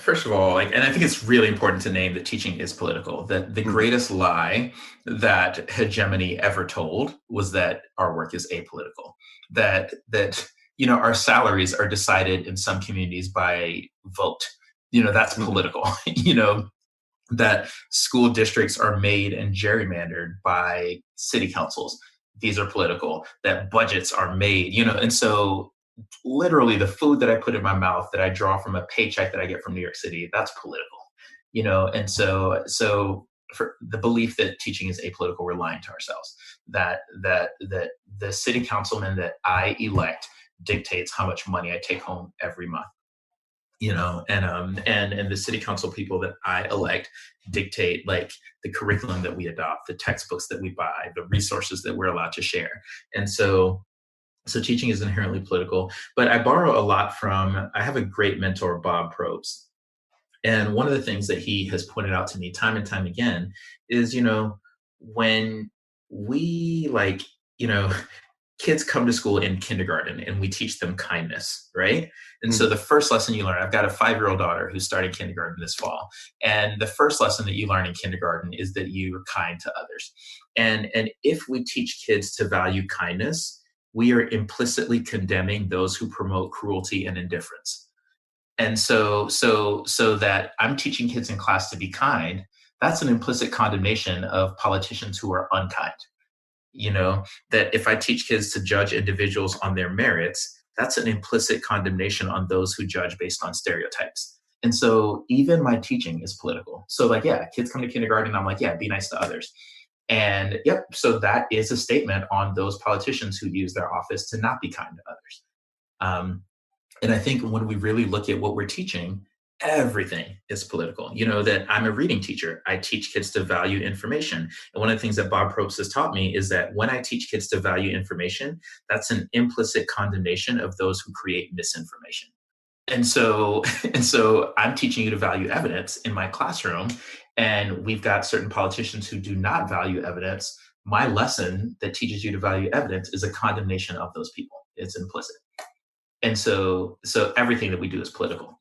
first of all, like, and I think it's really important to name that teaching is political. That the Mhm. greatest lie that hegemony ever told was that our work is apolitical. That our salaries are decided in some communities by vote. That's Mhm. political. That school districts are made and gerrymandered by city councils. These are political. That budgets are made. And so literally the food that I put in my mouth that I draw from a paycheck that I get from New York City, that's political. And so for the belief that teaching is apolitical, we're lying to ourselves. That the city councilman that I elect dictates how much money I take home every month. And the city council people that I elect dictate like the curriculum that we adopt, the textbooks that we buy, the resources that we're allowed to share. And so teaching is inherently political, but I borrow a lot from, I have a great mentor, Bob Probst. And one of the things that he has pointed out to me time and time again is, when we like, you know, kids come to school in kindergarten and we teach them kindness, right? And so Mhm. the first lesson you learn, I've got a 5-year-old daughter who's starting kindergarten this fall. And the first lesson that you learn in kindergarten is that you are kind to others. And if we teach kids to value kindness, we are implicitly condemning those who promote cruelty and indifference. And so that I'm teaching kids in class to be kind, that's an implicit condemnation of politicians who are unkind. you know that if I teach kids to judge individuals on their merits, that's an implicit condemnation on those who judge based on stereotypes. And so even my teaching is political. So like, yeah, kids come to kindergarten, I'm like, yeah, be nice to others. And yep, so that is a statement on those politicians who use their office to not be kind to others. Um, and I think when we really look at what we're teaching, everything is political. That I'm a reading teacher. I teach kids to value information. And one of the things that Bob Probst has taught me is that when I teach kids to value information, that's an implicit condemnation of those who create misinformation. And so, and so I'm teaching you to value evidence in my classroom. And we've got certain politicians who do not value evidence. My lesson that teaches you to value evidence is a condemnation of those people. It's implicit. And so everything that we do is political.